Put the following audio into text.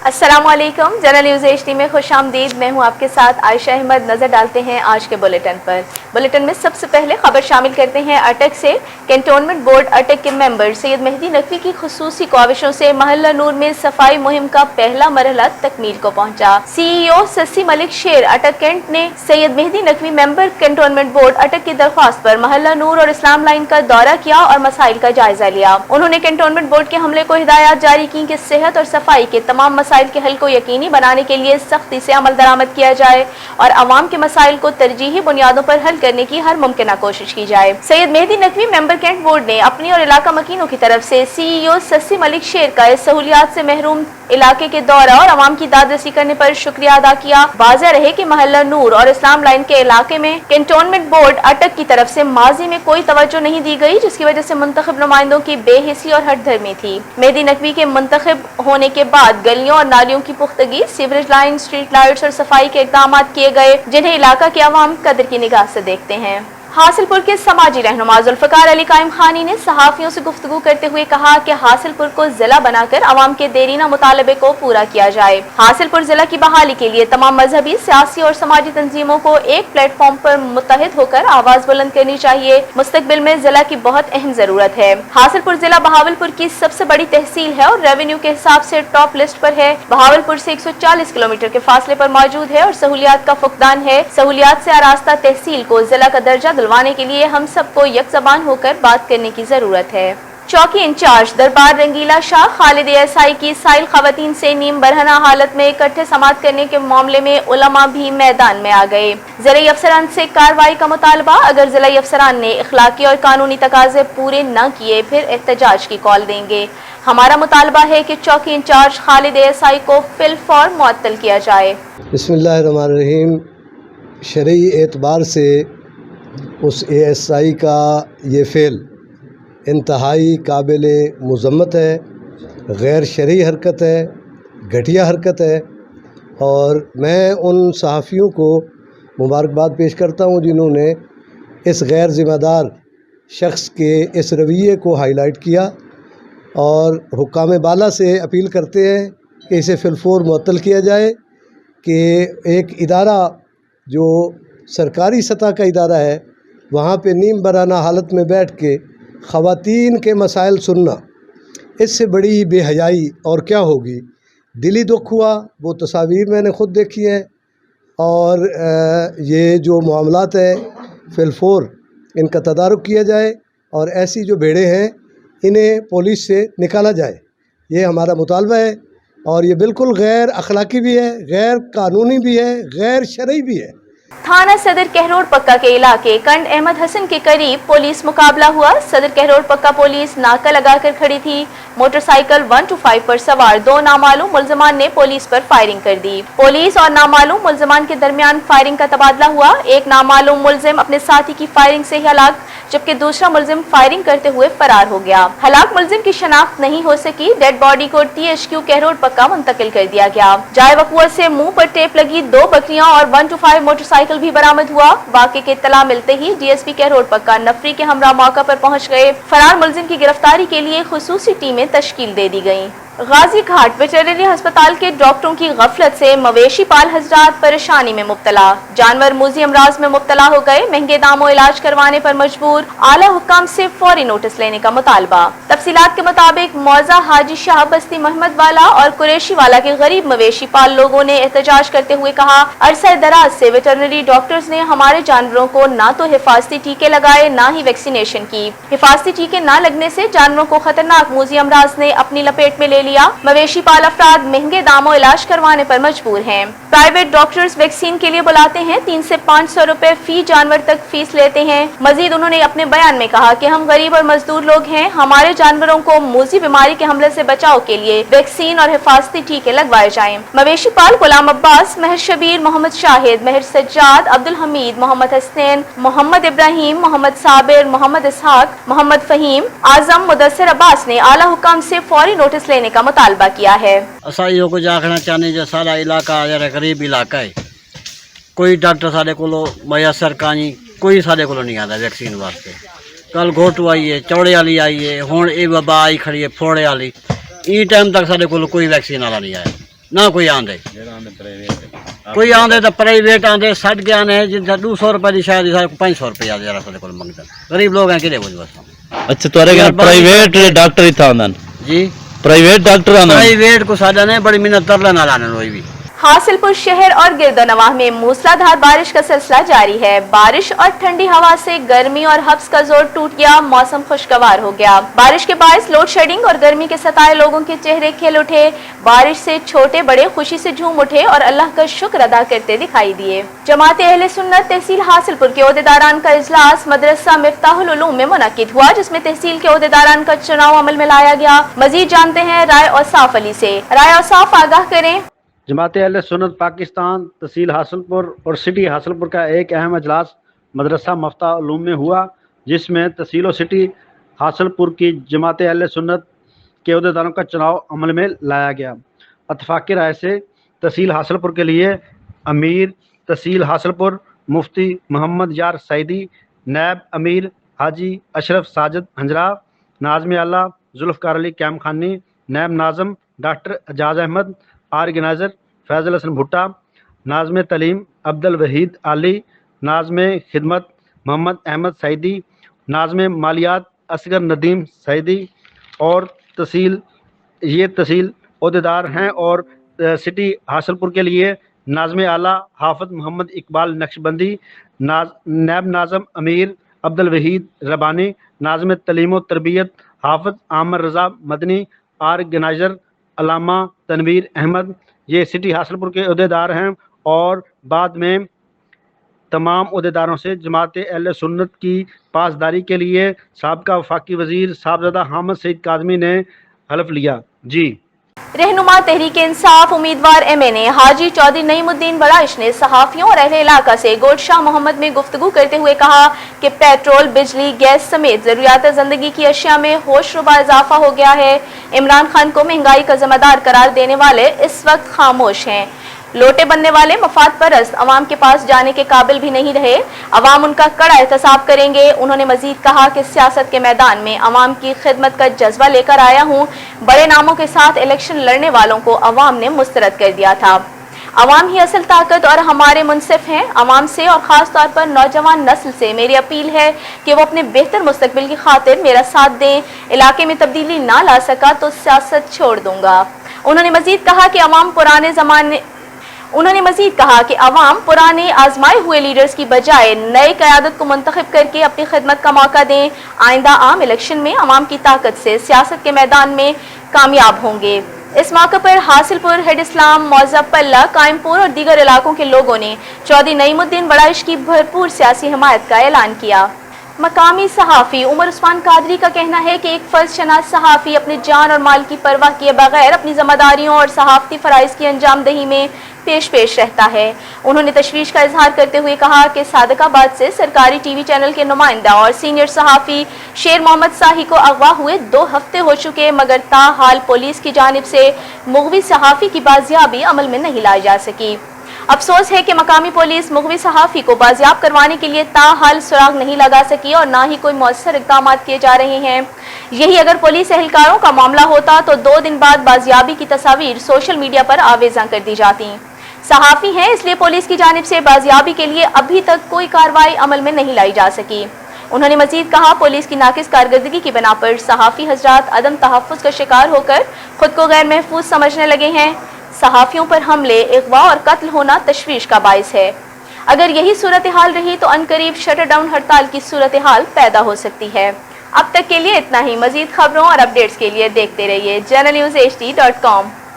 अस्सलामुअलैकुम। General news HD में खुश आमदीद। मैं हूं आपके साथ आयशा अहमद। नजर डालते हैं आज के बुलेटिन पर। बुलेटिन में सबसे पहले खबर शामिल करते हैं अटक से। कैंटोनमेंट बोर्ड अटक के मेंबर सैयद मेहदी नकवी की खुसूसी काविशों से महल्ला नूर में सफाई मुहिम का पहला मरहला तकमील को पहुंचा। CEO सस्सी मलिक शेर अटक कैंट ने Syed Mehdi Naqvi member cantonment board Attock की दरख्वास्त पर महल्ला नूर और इस्लाम लाइन का दौरा किया और मसाइल का जायजा लिया। उन्होंने कैंटोनमेंट बोर्ड के हमले को हिदायत जारी की कि सेहत और सफाई के तमाम मसाइल के हल को यकीनी बनाने के लिए सख्ती से अमल दरामद किया जाए और अवाम के मसाइल को तरजीही बुनियादों पर हल करने की हर मुमकिन कोशिश की जाए। Syed Mehdi Naqvi member cantt board ने अपनी और इलाका मकीनों की तरफ से CEO सस्सी मलिक शेर का इस सहूलियात से महरूम इलाके के दौरा और अवाम की दादरसी करने पर शुक्रिया अदा किया। वाज़ेह रहे कि महल्ला नूर और इस्लाम लाइन के इलाके में कैंटोनमेंट बोर्ड अटक की तरफ से माजी में कोई तवज्जो नहीं दी गई, जिसकी वजह से मुंतखब नुमाइंदों की बेहिसी और हठधर्मी थी। मेहदी नकवी के मुंतखब होने के बाद गलियों और नालियों की पुख्तगी, सीवरेज लाइन, स्ट्रीट लाइट्स और सफाई के इक़दाम किए गए, जिन्हें इलाका के अवाम कदर की निगाह से देखते हैं। हासिलपुर के समाजी रहनुमा जुल्फ़िकार अली कायम खानी ने सहाफ़ियों से गुफ्तगू करते हुए कहा कि हासिलपुर को जिला बनाकर अवाम के देरीना मुतालबे को पूरा किया जाए। हासिलपुर जिला की बहाली के लिए तमाम मजहबी, सियासी और समाजी तंजीमों को एक प्लेटफॉर्म पर मुत्तहिद होकर आवाज बुलंद करनी चाहिए। मुस्तकबिल में जिला की बहुत अहम जरूरत है। हासिलपुर जिला बहावलपुर की सबसे बड़ी तहसील है और रेवेन्यू के हिसाब से टॉप लिस्ट पर है। बहावलपुर से 140 किलोमीटर के फासले पर मौजूद है और सहूलियात का फुकदान है। सहूलियात से आरास्ता तहसील को जिला का दर्जा दिलवाने के लिए हम सबको एक ज़बान होकर बात करने की जरूरत है। चौकी इंचार्ज दरबार रंगीला शाह खालिद ASI की साइल खवातीन से नीम बरहना हालत में इकट्ठे समाअत करने के मामले में उलमा भी मैदान में आ गए। ज़िला अफसरान से कार्रवाई का मुतालबा। अगर ज़िला अफसरान ने इखलाकी और कानूनी तकाजे पूरे न किए फिर एहतजाज की कॉल देंगे। हमारा मुतालबा है कि चौकी इंचार्ज खालिद ASI को फिलफौर मुअत्तल किया जाए। बिस्मिल्लाहिर्रहमानिर्रहीम। शरई एतबार से उस ASI का ये फ़ेल इंतहाई काबिल मज़म्मत है, गैर शरई हरकत है, घटिया हरकत है और मैं उन सहाफ़ियों को मुबारकबाद पेश करता हूँ जिन्होंने इस गैर ज़िम्मेदार शख्स के इस रवैये को हाईलाइट किया और हुक्काम बाला से अपील करते हैं कि इसे फिलफौर मुअत्तल किया जाए कि एक इदारा जो सरकारी सतह का इदारा है वहाँ पे नीम बराना हालत में बैठ के ख़वातीन के मसाइल सुनना, इससे बड़ी बेहयाई और क्या होगी। दिली दुख हुआ, वो तस्वीर मैंने ख़ुद देखी है और ये जो मामलात है फिलफौर इनका तदारुक किया जाए और ऐसी जो भेड़ें हैं इन्हें पुलिस से निकाला जाए, ये हमारा मुतालबा है। और ये बिल्कुल गैर अखलाकी भी है, गैर कानूनी भी है, गैर शरई भी है। थाना सदर कहरोड़ पक्का के इलाके कंड अहमद हसन के करीब पुलिस मुकाबला हुआ। सदर कहरोड़ पक्का पुलिस नाका लगाकर खड़ी थी। मोटरसाइकिल 125 पर सवार दो नामालूम मुल्ज़िमान ने पुलिस पर फायरिंग कर दी। पुलिस और नामालूम मुल्ज़िमान के दरमियान फायरिंग का तबादला हुआ। एक नामालूम मुल्ज़िम अपने साथी की फायरिंग से ही हलाक, जबकि दूसरा मुल्ज़िम फायरिंग करते हुए फरार हो गया। हलाक मुल्ज़िम की शनाख्त नहीं हो सकी। डेड बॉडी को THQ कहरोड़ पक्का मुंतकिल कर दिया गया। जाए वक़ुआ से मुंह पर टेप लगी 2 बकरियां और 125 मोटरसाइकिल भी बरामद हुआ। वाक़े की इत्तला मिलते ही DSP कहरोड़ पक्का नफरी के हमरा मौका पर पहुंच गए। फरार मुल्ज़िम की गिरफ्तारी के लिए खुसूसी टीमें तश्कील दे दी गयी। गाजी घाट वेटरनरी अस्पताल के डॉक्टरों की गफलत से मवेशी पाल हजरात परेशानी में मुब्तला। जानवर मूजी अमराज में मुब्तला हो गए। महंगे दामों इलाज करवाने पर मजबूर। आला हुक्काम से फौरी नोटिस लेने का मुतालबा। तफसीलात के मुताबिक मौजा हाजी शाह बस्ती मोहम्मद वाला और कुरैशी वाला के गरीब मवेशी पाल लोगों ने एहतजाज करते हुए कहा, अरसा दराज से वेटरनरी डॉक्टर्स ने हमारे जानवरों को ना तो हिफाजती टीके लगाए ना ही वैक्सीनेशन की। हिफाजती टीके न लगने से जानवरों को खतरनाक मूजी अमराज ने अपनी लपेट में ले लिया। मवेशी पाल अफराद महंगे दामों इलाज करवाने पर मजबूर हैं। प्राइवेट डॉक्टर्स वैक्सीन के लिए बुलाते हैं, 300 से 500 रुपए फी जानवर तक फीस लेते हैं। मजीद उन्होंने अपने बयान में कहा कि हम गरीब और मजदूर लोग हैं, हमारे जानवरों को मूजी बीमारी के हमले से बचाव के लिए वैक्सीन और हिफाजती टीके लगवाए जाएं। मवेशी पाल गुलाम अब्बास, महर शबीर, मोहम्मद शाहिद, महर सज्जाद, अब्दुल हमीद, मोहम्मद हसनैन, मोहम्मद इब्राहिम, मोहम्मद साबिर, मोहम्मद इसहाक, मोहम्मद फहीम, आजम, मुदस्सिर अब्बास ने आला हुक्काम से फौरी नोटिस लेने का मुतालबा किया है। असाइयों को जाखना चाहने जो सारा इलाका जरा गरीब इलाका है, कोई डॉक्टर साढ़े को मयसर कानी कोई साढ़े को नहीं आता वैक्सीन वास्ते। कल घोटू आई है, चौड़े वाली आई है, हुण ये वबा आई खड़ी है फोड़े वाली। ई टाइम तक साढ़े को कोई वैक्सीन वाला नहीं आया। ना कोई आंदे कोई आंदे तो प्राइवेट आंदे 60 के आने जिनका 200 रुपए की शायद 500 रुपया जरा साडे कोल मंगदा गरीब लोग हैं किदे बुझ बस अच्छा तुआरे कने प्राइवेट डॉक्टर इत्थे आंदन जी प्राइवेट डॉक्टर आंदन प्राइवेट को साडा ने बड़ी मिन्नत तरला ना लाने लोई भी। हासिलपुर शहर और गिरदोनवाह में मूसलाधार बारिश का सिलसिला जारी है। बारिश और ठंडी हवा से गर्मी और हब्स का जोर टूट गया, मौसम खुशगवार हो गया। बारिश के बायस लोड शेडिंग और गर्मी के सताए लोगों के चेहरे खिल उठे। बारिश से छोटे बड़े खुशी से झूम उठे और अल्लाह का शुक्र अदा करते दिखाई दिए। जमाते अहले सुन्नत तहसील हासिलपुर के ओहदेदारान का इजलास मदरसा मिफ्ताहुल उलूम में मुनक्किद हुआ, जिसमें तहसील के ओहदेदारान का चुनाव अमल में लाया गया। मजीद जानते हैं राय औसाफ अली से। राय औसाफ, आगाह करें। जमात अहले सुन्नत पाकिस्तान तहसील हासिलपुर और सिटी हासिलपुर का एक अहम अजलास मदरसा मिफ्ताहुल उलूम में हुआ, जिसमें तहसील और सिटी हासिलपुर की जमात अहले सुन्नत के अहदेदारों का चुनाव अमल में लाया गया। इत्तफाक़ी राय से तहसील हासिलपुर के लिए अमीर तहसील हासिलपुर मुफ्ती मोहम्मद यार सईदी, नायब अमीर हाजी अशरफ साजिद हंजरा, नाज़म आला जुल्फ़कार अली कैम खानी, नायब नाज़म डॉक्टर एजाज अहमद, ऑर्गेनाइज़र फैज़ल हसन भुट्टा, नाज़म तलीम अब्दुल वहीद आली, नाज़म खिदमत मोहम्मद अहमद सईदी, नाज़म मालियात असगर नदीम सईदी और ये तहसील अहदेदार हैं। और सिटी हासिलपुर के लिए नाज़म आला हाफ़िज़ मोहम्मद इकबाल नक्शबंदी, नायब नाज़म अमीर अब्दुल वहीद रबानी, नाज़म तलीम व तरबियत हाफ़िज़ आमर रज़ा मदनी, ऑर्गेनाइज़र अल्लामा तनवीर अहमद, ये सिटी हासिलपुर के अहदेदार हैं। और बाद में तमाम अहदेदारों से जमात अहले सुन्नत की पासदारी के लिए साबका वफाकी वज़ीर साहबजादा हामिद सईद काज़मी ने हलफ लिया। जी। रहनुमा तहरीक इंसाफ उम्मीदवार MNA हाजी चौधरी नईमुद्दीन बड़ाइश ने सहाफ़ियों और अहले इलाका से गोट शाह मोहम्मद में गुफ्तगू करते हुए कहा कि पेट्रोल, बिजली, गैस समेत ज़रूरियात ज़िंदगी की अशिया में होशरुबा इजाफा हो गया है। इमरान खान को महंगाई का ज़िम्मेदार करार देने वाले इस वक्त खामोश हैं। लोटे बनने वाले मफाद परस्त अवाम के पास जाने के काबिल भी नहीं रहे। अवाम उनका कड़ा एहतसाब करेंगे। उन्होंने मजीद कहा कि सियासत के मैदान में अवाम की खिदमत का जज्बा लेकर आया हूँ। बड़े नामों के साथ इलेक्शन लड़ने वालों को अवाम ने मुस्तरद कर दिया था। अवाम ही असल ताकत और हमारे मुनसिफ हैं। अवाम से और ख़ास तौर पर नौजवान नस्ल से मेरी अपील है कि वो अपने बेहतर मुस्तकबिल की खातिर मेरा साथ दें। इलाके में तब्दीली ना ला सका तो सियासत छोड़ दूंगा। उन्होंने मजीद कहा कि अवाम पुराने आजमाए हुए लीडर्स की बजाय नए क़यादत को मुंतखब करके अपनी खिदमत का मौका दें। आइंदा आम इलेक्शन में अवाम की ताकत से सियासत के मैदान में कामयाब होंगे। इस मौके पर हासिलपुर, हेड इस्लाम, मौज़ब पल्ला, कायमपुर और दीगर इलाकों के लोगों ने चौधरी नईमुद्दीन बड़ाइश की भरपूर सियासी हिमायत का ऐलान किया। मकामी सहाफ़ी उमर उस्मान कादरी का कहना है कि एक फ़र्ज़ शनास सहाफ़ी अपने जान और माल की परवाह किए बगैर अपनी ज़िम्मेदारियों और सहाफ़ती फ़राइज़ की अंजामदही में पेश रहता है। उन्होंने तशवीश का इजहार करते हुए कहा कि सादकाबाद से सरकारी टीवी चैनल के नुमाइंदा और सीनियर सहाफ़ी शेर मोहम्मद साही को अगवा हुए 2 हफ्ते हो चुके, मगर ताहाल पुलिस की जानिब से मुग़वी सहाफ़ी की बाजियाबी अमल में नहीं लाई जा सकी। अफसोस है कि मकामी पुलिस मुग़वी सहाफ़ी को बाजियाब करवाने के लिए ताहाल सुराग नहीं लगा सकी और ना ही कोई मौसर इक़दाम किए जा रहे हैं। यही अगर पुलिस एहलकारों का मामला होता तो 2 दिन बाद बाजियाबी की तस्वीर सोशल मीडिया पर आवेज़ा कर दी जाती। सहाफ़ी हैं, इसलिए पुलिस की जानिब से बाजियाबी के लिए अभी तक कोई कार्रवाई अमल में नहीं लाई जा सकी। उन्होंने मजीद कहा, पुलिस की नाकिस कारकर्दगी की बिना पर सहाफ़ी हज़रात अदम तहफ़्फ़ुज़ का शिकार होकर खुद को गैर महफूज समझने लगे हैं। सहाफ़ियों पर हमले, अगवा और कत्ल होना तशवीश का बाइस है। अगर यही सूरत हाल रही तो अनकरीब शटर डाउन हड़ताल की सूरत हाल पैदा हो सकती है। अब तक के लिए इतना ही। मजीद खबरों और अपडेट्स के लिए देखते रहिए JNNewsHD.com।